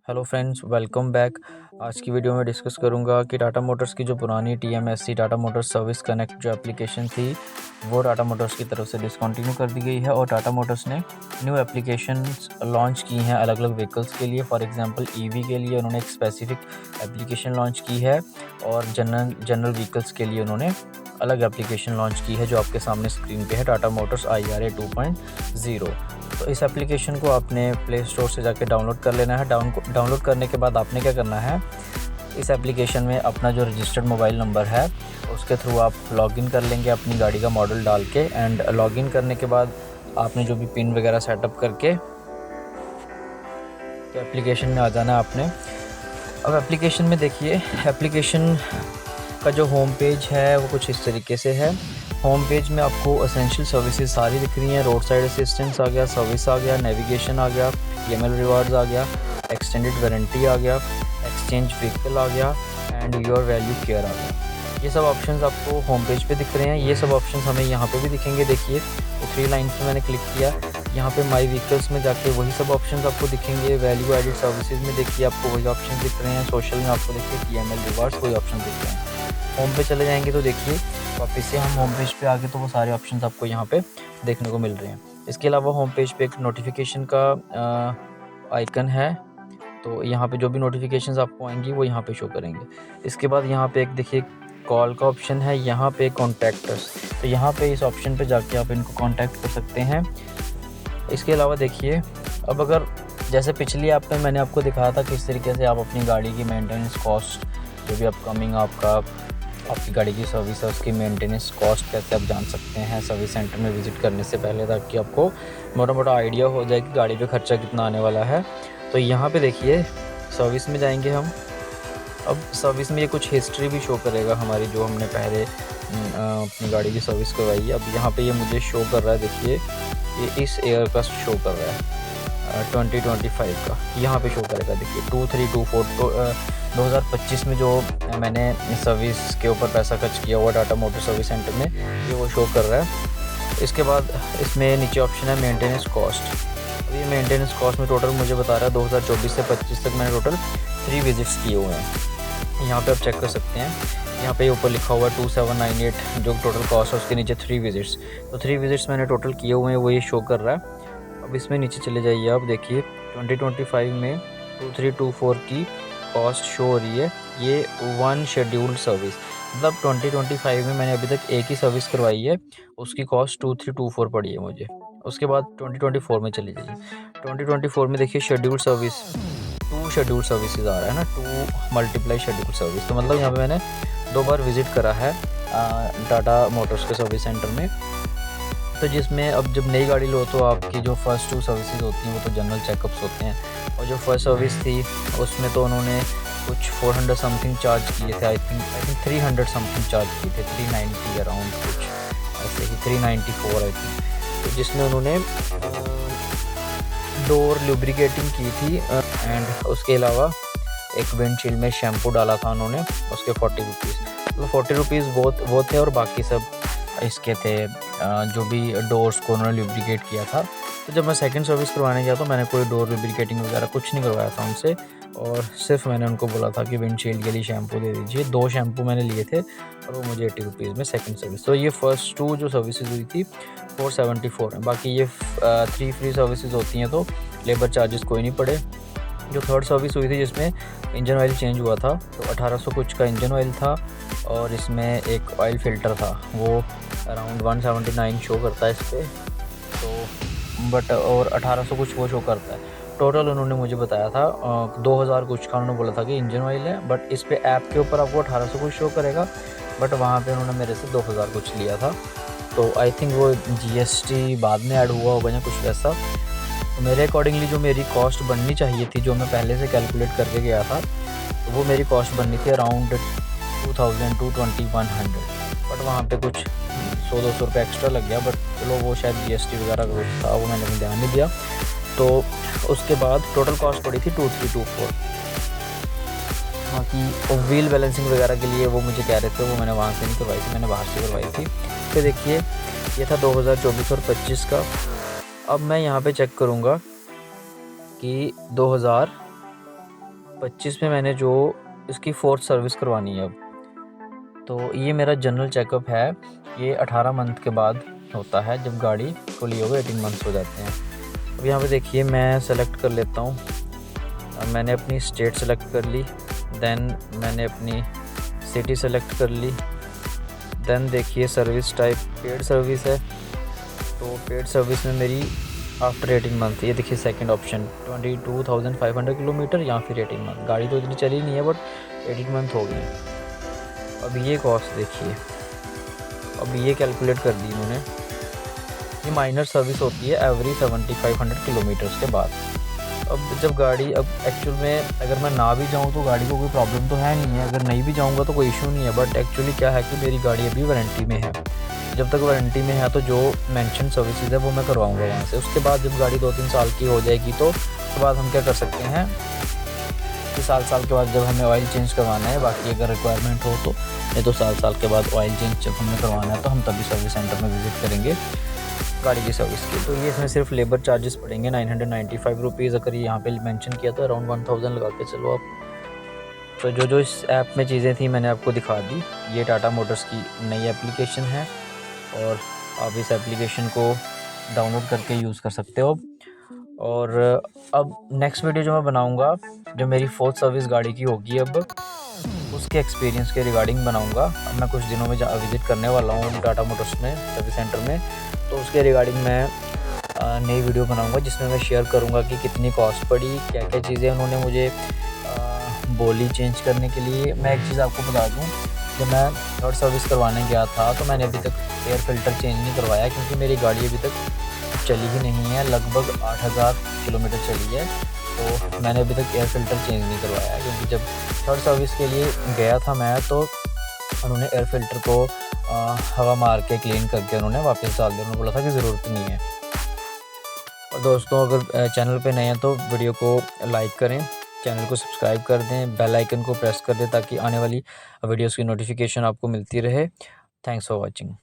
Hello friends, welcome back. आज की video में डिस्कस करूंगा कि टाटा मोटर्स की जो पुरानी टीएमएससी टाटा मोटर्स सर्विस कनेक्ट जो एप्लीकेशन थी वो टाटा मोटर्स की तरफ से डिसकंटिन्यू कर दी गई है और टाटा मोटर्स ने न्यू एप्लीकेशंस लॉन्च की हैं अलग अलग व्हीकल्स के लिए। फॉर एग्जांपल ईवी के लिए उन्होंने एक स्पेसिफिक एप्लीकेशन लॉन्च की है और जनरल व्हीकल्स के लिए उन्होंने अलग एप्लीकेशन लॉन्च की है जो आपके सामने स्क्रीन पे है, टाटा मोटर्स IRA 2.0। तो इस एप्लीकेशन को आपने प्ले स्टोर से जाके डाउनलोड कर लेना है। डाउनलोड करने के बाद आपने क्या करना है, इस एप्लीकेशन में अपना जो रजिस्टर्ड मोबाइल नंबर है उसके थ्रू आप लॉगिन कर लेंगे अपनी गाड़ी का मॉडल डाल के। एंड लॉगिन करने के बाद आपने जो भी पिन वगैरह सेटअप करके तो एप्लीकेशन में आ जाना है आपने। अब एप्लीकेशन में देखिए, एप्लीकेशन का जो होम पेज है वो कुछ इस तरीके से है। होम पेज में आपको एसेंशियल सर्विसेज सारी दिख रही हैं। रोड साइड असिस्टेंस आ गया, सर्विस आ गया, नेविगेशन आ गया, EML रिवार्ड्स आ गया, एक्सटेंडेड वारंटी आ गया, एक्सचेंज व्हीकल आ गया एंड योर वैल्यू केयर आ गया। ये सब ऑप्शंस आपको होम पेज पे दिख रहे हैं। ये सब ऑप्शंस हमें यहाँ पे भी दिखेंगे। देखिए वो 3 लाइन पे मैंने क्लिक किया, यहाँ पे माई व्हीकल्स में जाके वही सब ऑप्शंस आपको दिखेंगे। वैल्यू एडेड सर्विसेज में देखिए आपको वही ऑप्शन दिख रहे हैं। सोशल में आपको देखिए EML रिवार्ड्स वही ऑप्शन दिख रहे हैं। होम पे चले जाएंगे तो देखिए वापस से हम होम पेज पे आगे तो वो सारे ऑप्शंस आपको यहाँ पे देखने को मिल रहे हैं। इसके अलावा होम पेज पे एक नोटिफिकेशन का आइकन है, तो यहाँ पे जो भी नोटिफिकेशंस आपको आएंगी वो यहाँ पे शो करेंगे। इसके बाद यहाँ पे एक देखिए कॉल का ऑप्शन है, यहाँ पे कॉन्टैक्टर्स, तो यहाँ पे इस ऑप्शन पे जाके आप इनको कॉन्टैक्ट कर सकते हैं। इसके अलावा देखिए, अब अगर जैसे पिछली ऐप में मैंने आपको दिखाया था किस तरीके से आप अपनी गाड़ी की मेंटेनेंस कॉस्ट, जो भी अपकमिंग आपकी गाड़ी की सर्विस है उसकी मेंटेनेंस कॉस्ट कैसे आप जान सकते हैं सर्विस सेंटर में विज़िट करने से पहले, ताकि आपको मोटा मोटा आइडिया हो जाए कि गाड़ी पे खर्चा कितना आने वाला है। तो यहाँ पे देखिए सर्विस में जाएंगे हम। अब सर्विस में ये कुछ हिस्ट्री भी शो करेगा हमारी, जो हमने पहले अपनी गाड़ी की सर्विस करवाई है। अब यहाँ पे ये मुझे शो कर रहा है, देखिए ये इस ईयर का शो कर रहा है 2025 का, यहाँ पे शो करेगा। देखिए 2324 2025 में जो मैंने सर्विस के ऊपर पैसा खर्च किया हुआ टाटा मोटर सर्विस सेंटर में, ये वो शो कर रहा है। इसके बाद इसमें नीचे ऑप्शन है मेंटेनेंस कॉस्ट। तो ये मेंटेनेंस कॉस्ट में टोटल मुझे बता रहा है 2024 से 25 तक मैंने टोटल 3 विजिट्स किए हुए हैं। यहाँ पे आप चेक कर सकते हैं, यहाँ पे ऊपर लिखा हुआ है 2798 जो टोटल कॉस्ट है, उसके नीचे 3 विजिट्स। तो 3 विजिट्स मैंने टोटल किए हुए हैं, वो ये शो कर रहा है। अब इसमें नीचे चले जाइए आप, देखिए 2025 में 2324 की कॉस्ट शो हो रही है। ये 1 शेड्यूल्ड सर्विस, मतलब 2025 में मैंने अभी तक एक ही सर्विस करवाई है, उसकी कॉस्ट 2324 पड़ी है मुझे। उसके बाद 2024 में चली जाइए, 2024 में देखिए शेड्यूल्ड सर्विस 2 शेड्यूल्ड सर्विसेज आ रहा है ना, 2 मल्टीप्लाई शेड्यूल्ड सर्विस। तो मतलब यहाँ पे मैंने 2 बार विज़िट करा है टाटा मोटर्स के सर्विस सेंटर में। तो जिसमें अब जब नई गाड़ी लो तो आपकी जो फर्स्ट 2 सर्विसेज होती हैं वो तो जनरल चेकअप्स होते हैं, और जो फर्स्ट सर्विस थी उसमें तो उन्होंने कुछ 400 समथिंग चार्ज किए थे। आई थिंक 300 समथिंग चार्ज किए थे, 390 अराउंड कुछ ऐसे ही, 394 आई थिंक। तो जिसमें उन्होंने डोर लुब्रिकेटिंग की थी एंड उसके अलावा एक विंडशील्ड में शैम्पू डाला था उन्होंने, उसके 40 रुपीज़। तो 40 रुपीज़ वो थे और बाकी सब इसके थे जो भी डोर्स को उन्होंने लुब्रिकेट किया था। तो जब मैं सेकंड सर्विस करवाने गया तो मैंने कोई डोर लुब्रिकेटिंग वगैरह कुछ नहीं करवाया था उनसे, और सिर्फ मैंने उनको बोला था कि विंडशील्ड के लिए शैम्पू दे दीजिए। 2 शैम्पू मैंने लिए थे और वो मुझे 80 रुपीज़ में सेकंड सर्विस। तो ये फर्स्ट 2 जो सर्विसेज हुई थी 474 है। बाकी ये 3 फ्री सर्विसेज होती हैं तो लेबर चार्जेस कोई नहीं पड़े। जो थर्ड सर्विस हुई थी जिसमें इंजन ऑयल चेंज हुआ था, तो 1800 कुछ का इंजन ऑयल था और इसमें एक ऑयल फ़िल्टर था, वो अराउंड 179 शो करता है इस पर। तो बट और 1800 कुछ वो शो करता है। टोटल उन्होंने मुझे बताया था 2000 कुछ का, उन्होंने बोला था कि इंजन ऑयल है, बट इस पे ऐप के ऊपर आपको 1800 कुछ शो करेगा, बट वहाँ पे उन्होंने मेरे से 2000 कुछ लिया था। तो आई थिंक वो GST बाद में ऐड हुआ होगा या कुछ वैसा। तो मेरे अकॉर्डिंगली जो मेरी कॉस्ट बननी चाहिए थी, जो मैं पहले से कैलकुलेट करके गया था, तो वो मेरी कॉस्ट बननी थी अराउंड 2000 to 2100, बट वहाँ पे कुछ 100-200 रुपये एक्स्ट्रा लग गया। बट चलो वो शायद GST वगैरह का कुछ था, वो मैंने ध्यान नहीं दिया। तो उसके बाद टोटल कॉस्ट पड़ी थी 2324। बाकी व्हील बैलेंसिंग वगैरह के लिए वो मुझे कह रहे थे, वो मैंने वहाँ से नहीं करवाई थी, मैंने बाहर से करवाई थी। फिर देखिए ये था 2024 और 25 का। अब मैं यहाँ पे चेक करूँगा कि 2000 25 में मैंने जो इसकी 4th सर्विस करवानी है अब। तो ये मेरा जनरल चेकअप है, ये 18 मंथ के बाद होता है, जब गाड़ी को लिए हुए 18 मंथ्स हो जाते हैं। अब यहाँ पे देखिए मैं सेलेक्ट कर लेता हूँ। मैंने अपनी स्टेट सेलेक्ट कर ली, देन मैंने अपनी सिटी सेलेक्ट कर ली, देन देखिए सर्विस टाइप पेड सर्विस है। तो पेड सर्विस में मेरी आफ्टर 18 मंथ, ये देखिए सेकंड ऑप्शन 22,500 किलोमीटर या फिर 18 मंथ। गाड़ी तो इतनी चली नहीं है बट 18 मंथ हो गई। अब ये कॉस्ट देखिए, अब ये कैलकुलेट कर दी इन्होंने। ये माइनर सर्विस होती है एवरी 7500 किलोमीटर्स के बाद। अब जब गाड़ी, अब एक्चुअल में अगर मैं ना भी जाऊँ तो गाड़ी को कोई प्रॉब्लम तो है नहीं है, अगर नहीं भी जाऊँगा तो कोई इशू नहीं है। बट एक्चुअली क्या है कि मेरी गाड़ी अभी वारंटी में है, जब तक वारंटी में है तो जो मेंशन सर्विसेज है वो मैं करवाऊँगा वहाँ से। उसके बाद जब गाड़ी 2-3 साल की हो जाएगी तो उसके बाद हम क्या कर सकते हैं कि साल के बाद जब हमें ऑयल चेंज करवाना है, बाकी अगर रिक्वायरमेंट हो तो, नहीं तो साल के बाद ऑयल चेंज जब हमें करवाना है तो हम तभी सर्विस सेंटर में विज़िट करेंगे गाड़ी की सर्विस की। तो ये इसमें सिर्फ लेबर चार्जेस पड़ेंगे 995 रुपीज़। अगर ये यहाँ पे मेंशन किया तो अराउंड 1000 लगा के चलो आप। तो जो इस ऐप में चीज़ें थी मैंने आपको दिखा दी। ये टाटा मोटर्स की नई एप्लीकेशन है और आप इस एप्लीकेशन को डाउनलोड करके यूज़ कर सकते हो। और अब नेक्स्ट वीडियो जो मैं बनाऊँगा, जो मेरी 4th सर्विस गाड़ी की होगी, अब उसके एक्सपीरियंस के रिगार्डिंग बनाऊँगा। अब मैं कुछ दिनों में विज़िट करने वाला हूँ टाटा मोटर्स में सर्विस सेंटर में, तो उसके रिगार्डिंग मैं नई वीडियो बनाऊंगा जिसमें मैं शेयर करूंगा कि कितनी कॉस्ट पड़ी, क्या क्या चीज़ें उन्होंने मुझे बोली चेंज करने के लिए। मैं एक चीज़ आपको बता दूं, जब मैं 3rd सर्विस करवाने गया था तो मैंने अभी तक एयर फ़िल्टर चेंज नहीं करवाया, क्योंकि मेरी गाड़ी अभी तक चली ही नहीं है, लगभग 8000 किलोमीटर चली है। तो मैंने अभी तक एयर फ़िल्टर चेंज नहीं करवाया, क्योंकि जब 3rd सर्विस के लिए गया था मैं तो उन्होंने एयर फ़िल्टर को हवा मार के क्लीन करके उन्होंने वापस डाल दिया। उन्होंने बोला था कि ज़रूरत नहीं है। और दोस्तों, अगर चैनल पे नए हैं तो वीडियो को लाइक करें, चैनल को सब्सक्राइब कर दें, बेल आइकन को प्रेस कर दें ताकि आने वाली वीडियोस की नोटिफिकेशन आपको मिलती रहे। Thanks for watching.